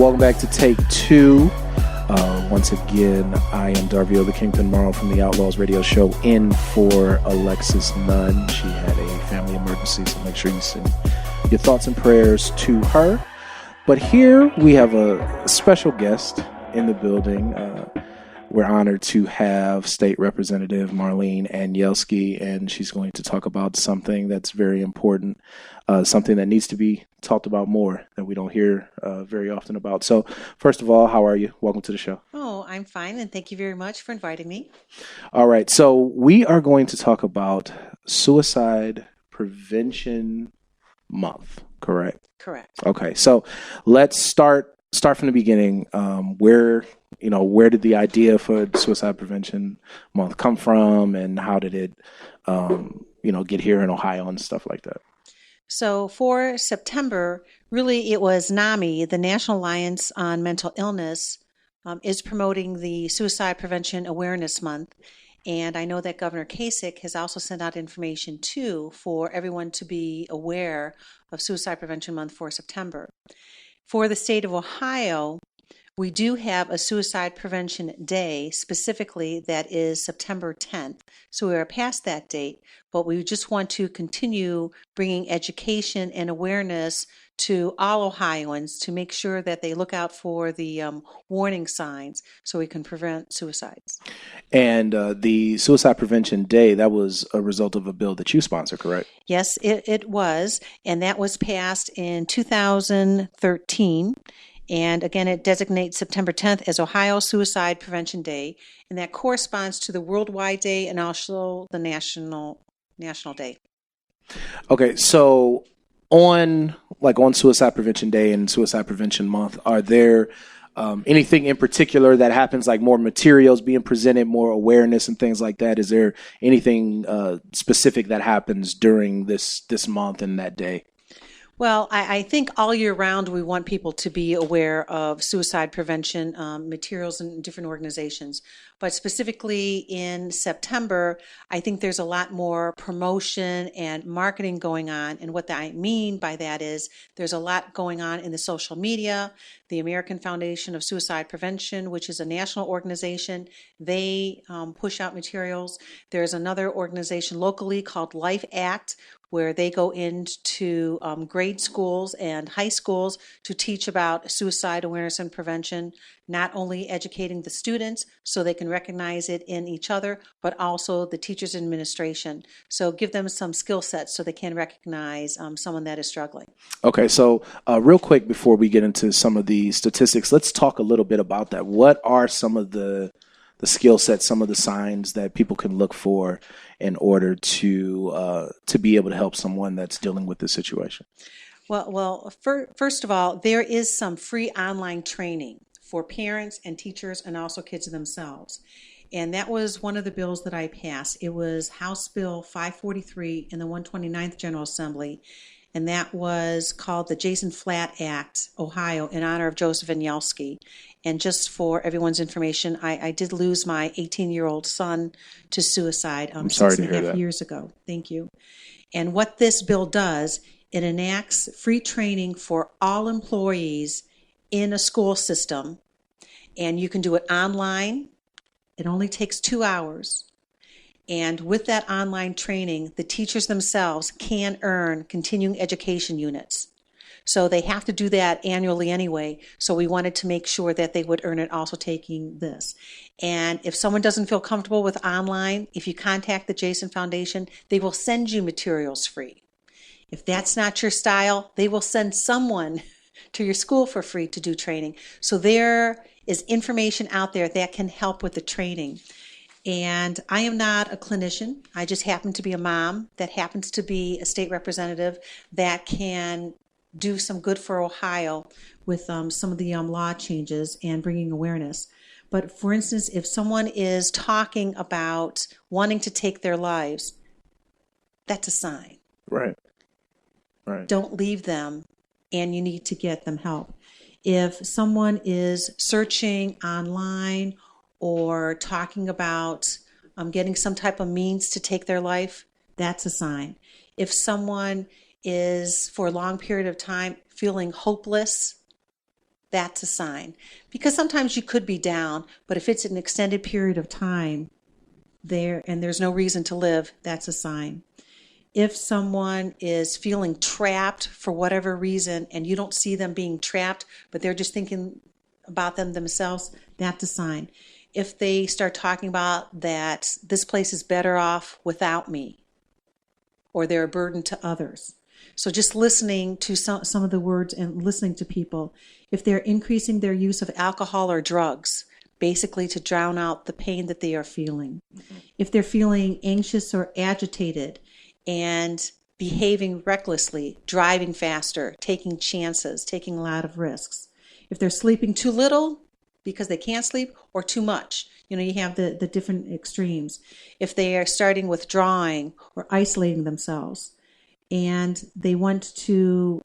Welcome back to Take Two. Once again, I am Darvio the Kingpin Marl from the Outlaws Radio Show in for Alexis Nunn. She had a family emergency, so make sure you send your thoughts and prayers to her. But here we have a special guest in the building. We're honored to have State Representative Marlene Anielski, and she's going to talk about something that's very important, something that needs to be talked about more that we don't hear very often about. So first of all, how are you? Welcome to the show. Oh, I'm fine, and thank you very much for inviting me. All right, so we are going to talk about Suicide Prevention Month, correct? Correct. Okay, so let's start from the beginning. Where did the idea for Suicide Prevention Month come from, and how did it, get here in Ohio and stuff like that? So for September, really it was NAMI, the National Alliance on Mental Illness, is promoting the Suicide Prevention Awareness Month. And I know that Governor Kasich has also sent out information too for everyone to be aware of Suicide Prevention Month for September. For the state of Ohio, we do have a Suicide Prevention Day specifically that is September 10th. So we are past that date, but we just want to continue bringing education and awareness to all Ohioans to make sure that they look out for the warning signs so we can prevent suicides. And the Suicide Prevention Day, that was a result of a bill that you sponsor, correct? Yes, it was, and that was passed in 2013. And again, it designates September 10th as Ohio Suicide Prevention Day, and that corresponds to the Worldwide Day and also the National Day. Okay, so on Suicide Prevention Day and Suicide Prevention Month, are there anything in particular that happens, like more materials being presented, more awareness and things like that? Is there anything specific that happens during this month and that day? Well, I think all year round we want people to be aware of suicide prevention materials in different organizations. But specifically in September, I think there's a lot more promotion and marketing going on. And what I mean by that is there's a lot going on in the social media. The American Foundation of Suicide Prevention, which is a national organization, they push out materials. There's another organization locally called Life Act, where they go into grade schools and high schools to teach about suicide awareness and prevention, not only educating the students so they can recognize it in each other, but also the teachers and administration. So give them some skill sets so they can recognize someone that is struggling. Okay, so real quick before we get into some of the statistics, let's talk a little bit about that. What are some of the skill sets, some of the signs that people can look for in order to be able to help someone that's dealing with this situation? Well, first of all, there is some free online training for parents and teachers and also kids themselves. And that was one of the bills that I passed. It was House Bill 543 in the 129th General Assembly, and that was called the Jason Flatt Act, Ohio, in honor of Joseph Anielski. And just for everyone's information, I did lose my 18-year-old son to suicide I'm sorry to hear that. years ago. Thank you. And what this bill does, it enacts free training for all employees in a school system, and you can do it online. It only takes 2 hours. And with that online training, the teachers themselves can earn continuing education units. So they have to do that annually anyway. So we wanted to make sure that they would earn it also taking this. And if someone doesn't feel comfortable with online, if you contact the Jason Foundation, they will send you materials free. If that's not your style, they will send someone to your school for free to do training. So there is information out there that can help with the training. And I am not a clinician. I just happen to be a mom that happens to be a state representative that can do some good for Ohio with some of the law changes and bringing awareness. But for instance, if someone is talking about wanting to take their lives, that's a sign. Right. Don't leave them, and you need to get them help. If someone is searching online or talking about getting some type of means to take their life, that's a sign. If someone is, for a long period of time, feeling hopeless, that's a sign. Because sometimes you could be down, but if it's an extended period of time and there's no reason to live, that's a sign. If someone is feeling trapped for whatever reason and you don't see them being trapped, but they're just thinking about them themselves, that's a sign. If they start talking about that this place is better off without me, or they're a burden to others. So just listening to some of the words and listening to people. If they're increasing their use of alcohol or drugs, basically to drown out the pain that they are feeling. If they're feeling anxious or agitated and behaving recklessly, driving faster, taking chances, taking a lot of risks. If they're sleeping too little because they can't sleep, or too much. You have the different extremes. If they are starting withdrawing or isolating themselves, and they want to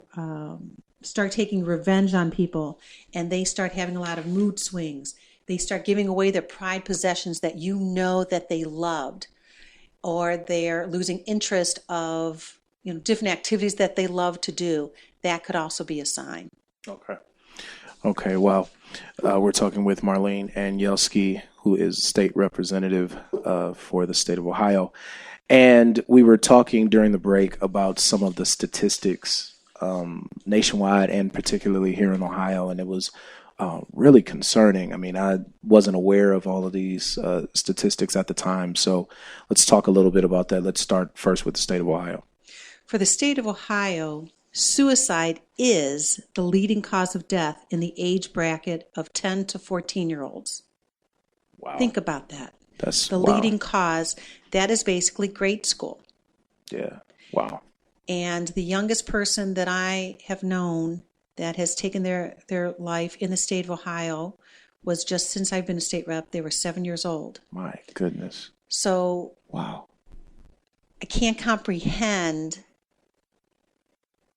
start taking revenge on people, and they start having a lot of mood swings, they start giving away their prized possessions that that they loved, or they're losing interest of different activities that they love to do, that could also be a sign. Okay, well, we're talking with Marlene Anielski, who is State Representative for the state of Ohio. And we were talking during the break about some of the statistics nationwide and particularly here in Ohio, and it was really concerning. I mean, I wasn't aware of all of these statistics at the time, so let's talk a little bit about that. Let's start first with the state of Ohio. For the state of Ohio, suicide is the leading cause of death in the age bracket of 10 to 14-year-olds. Wow. Think about that. That's the wow. leading cause. That is basically grade school. Yeah. Wow. And the youngest person that I have known that has taken their life in the state of Ohio was just since I've been a state rep, they were 7 years old. My goodness. So wow. I can't comprehend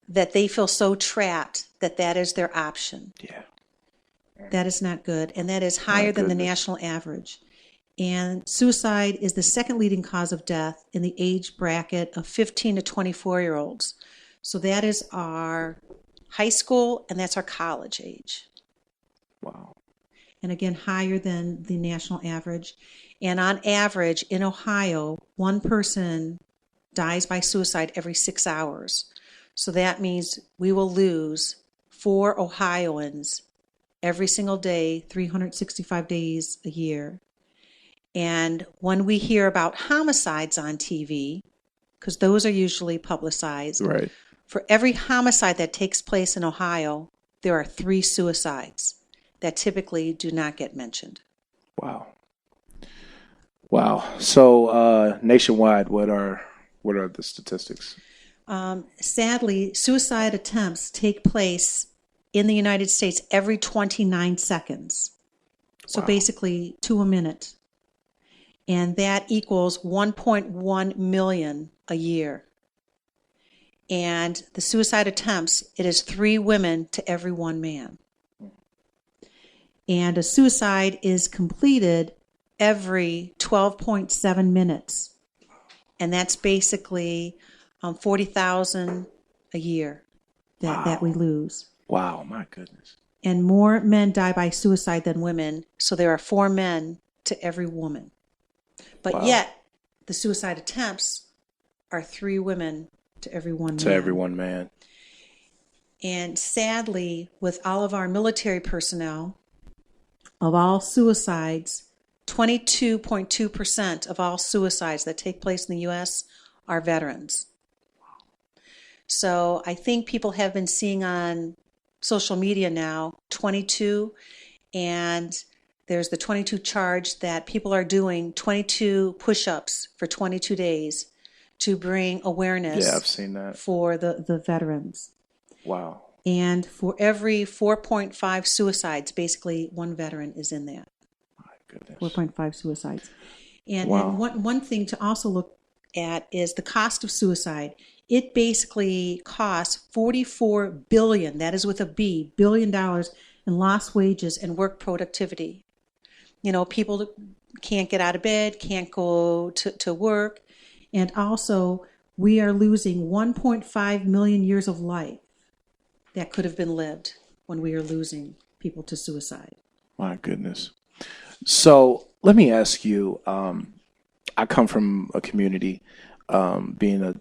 that they feel so trapped that is their option. Yeah. That is not good. And that is higher than the national average. And suicide is the second leading cause of death in the age bracket of 15 to 24-year-olds. So that is our high school and that's our college age. Wow. And again, higher than the national average. And on average, in Ohio, one person dies by suicide every 6 hours. So that means we will lose 4 Ohioans every single day, 365 days a year. And when we hear about homicides on TV, because those are usually publicized, right. For every homicide that takes place in Ohio, there are 3 suicides that typically do not get mentioned. Wow. Wow. So nationwide, what are the statistics? Sadly, suicide attempts take place in the United States every 29 seconds. So basically 2 a minute. And that equals 1.1 million a year. And the suicide attempts, it is 3 women to every 1 man. And a suicide is completed every 12.7 minutes. And that's basically 40,000 a year that we lose. Wow, my goodness. And more men die by suicide than women, so there are 4 men to every woman. But yet, the suicide attempts are 3 women to every 1 man. To every 1 man. And sadly, with all of our military personnel, of all suicides, 22.2% of all suicides that take place in the U.S. are veterans. So I think people have been seeing on social media now 22, and there's the 22 charge that people are doing 22 push-ups for 22 days to bring awareness I've seen that. For the veterans. Wow. And for every 4.5 suicides, basically 1 veteran is in that. My goodness. 4.5 suicides. And wow. And one thing to also look at is the cost of suicide. It basically costs $44 billion, that is with a B, $1 billion in lost wages and work productivity. People can't get out of bed, can't go to work. And also, we are losing 1.5 million years of life that could have been lived when we are losing people to suicide. My goodness. So let me ask you, I come from a community, being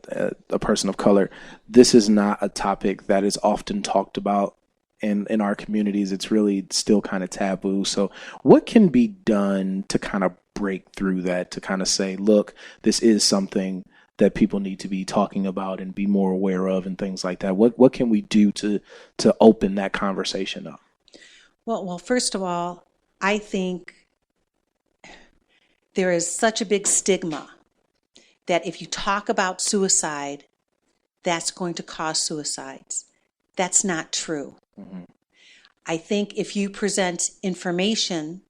a person of color. This is not a topic that is often talked about in our communities. It's really still kind of taboo. So what can be done to kind of break through that, to kind of say, look, this is something that people need to be talking about and be more aware of and things like that? What can we do to open that conversation up? Well, first of all, I think there is such a big stigma that if you talk about suicide, that's going to cause suicides. That's not true. Mm-hmm. I think if you present information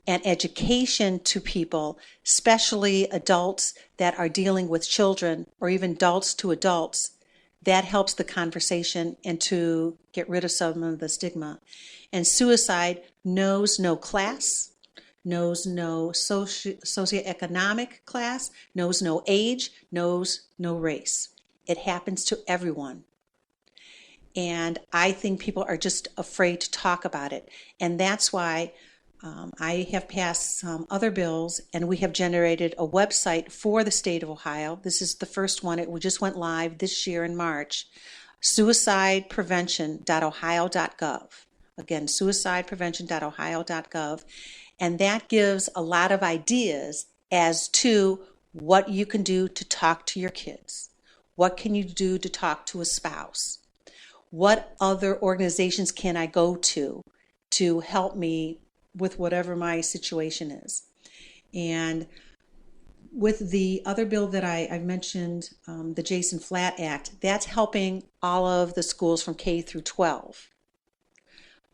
and education to people, especially adults that are dealing with children or even adults to adults, that helps the conversation and to get rid of some of the stigma. And suicide knows no class, knows no socioeconomic class, knows no age, knows no race. It happens to everyone. And I think people are just afraid to talk about it. And that's why I have passed some other bills, and we have generated a website for the state of Ohio. This is the first one. It just went live this year in March. suicideprevention.ohio.gov. Again, suicideprevention.ohio.gov. And that gives a lot of ideas as to what you can do to talk to your kids. What can you do to talk to a spouse? What other organizations can I go to help me with whatever my situation is? And with the other bill that I mentioned, the Jason Flatt Act, that's helping all of the schools from K through 12.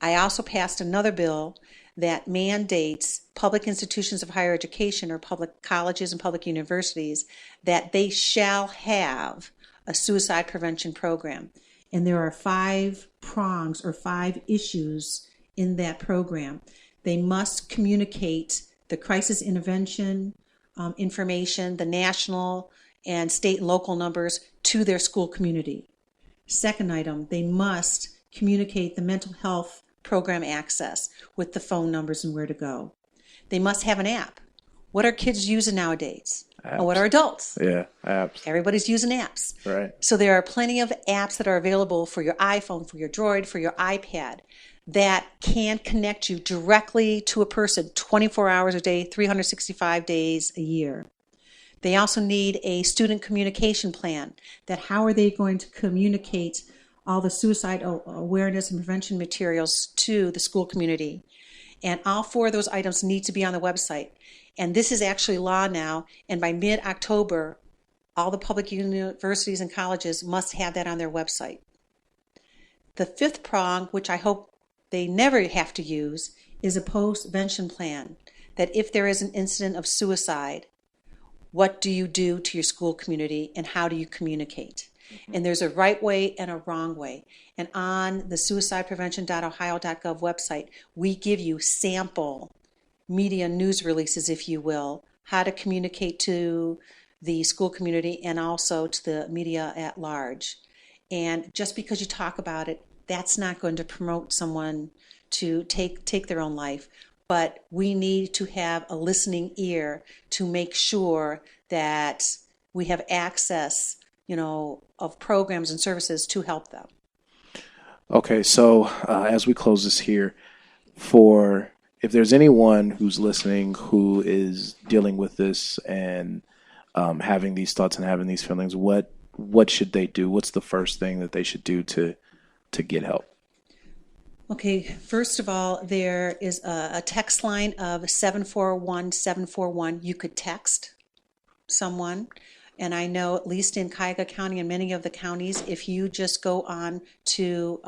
I also passed another bill that mandates public institutions of higher education or public colleges and public universities that they shall have a suicide prevention program. And there are 5 prongs or 5 issues in that program. They must communicate the crisis intervention information, the national and state and local numbers to their school community. Second item, they must communicate the mental health program access with the phone numbers and where to go. They must have an app. What are kids using nowadays? Apps. And what are adults? Yeah, apps. Everybody's using apps. Right. So there are plenty of apps that are available for your iPhone, for your Droid, for your iPad that can connect you directly to a person 24 hours a day, 365 days a year. They also need a student communication plan. That how are they going to communicate all the suicide awareness and prevention materials to the school community? And all 4 of those items need to be on the website. And this is actually law now, and by mid-October, all the public universities and colleges must have that on their website. The 5th prong, which I hope they never have to use, is a post-vention plan, that if there is an incident of suicide, what do you do to your school community and how do you communicate? Mm-hmm. And there's a right way and a wrong way. And on the suicideprevention.ohio.gov website, we give you sample media news releases, if you will, how to communicate to the school community and also to the media at large. And just because you talk about it, that's not going to promote someone to take their own life. But we need to have a listening ear to make sure that we have access, of programs and services to help them. Okay, so as we close this here, if there's anyone who's listening who is dealing with this and having these thoughts and having these feelings, what should they do? What's the first thing that they should do to get help? Okay, first of all, there is a text line of 741-741. You could text someone. And I know at least in Cuyahoga County and many of the counties, if you just go on to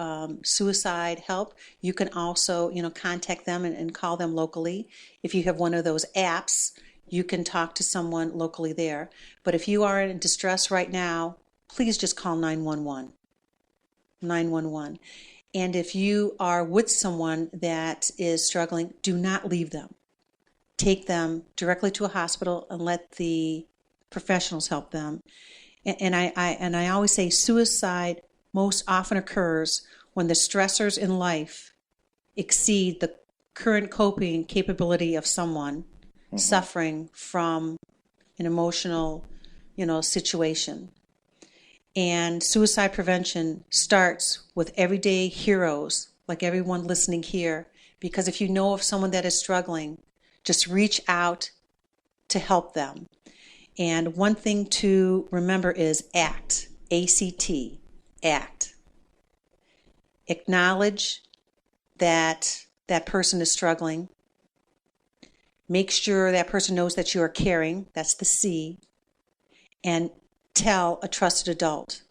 suicide help, you can also, contact them and call them locally. If you have one of those apps, you can talk to someone locally there. But if you are in distress right now, please just call 911. 911. And if you are with someone that is struggling, do not leave them. Take them directly to a hospital and let the professionals help them. And I always say suicide most often occurs when the stressors in life exceed the current coping capability of someone suffering from an emotional, situation. And suicide prevention starts with everyday heroes, like everyone listening here, because if you know of someone that is struggling, just reach out to help them. And one thing to remember is ACT, A-C-T, ACT. Acknowledge that that person is struggling. Make sure that person knows that you are caring, that's the C. And tell a trusted adult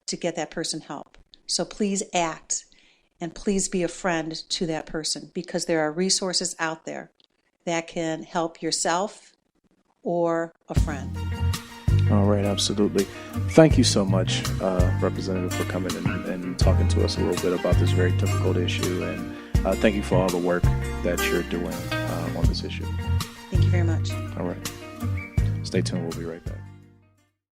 to get that person help. So please act, and please be a friend to that person, because there are resources out there that can help yourself or a friend. All right, absolutely. Thank you so much, Representative, for coming and talking to us a little bit about this very difficult issue. And thank you for all the work that you're doing on this issue. Thank you very much. All right. Stay tuned. We'll be right back.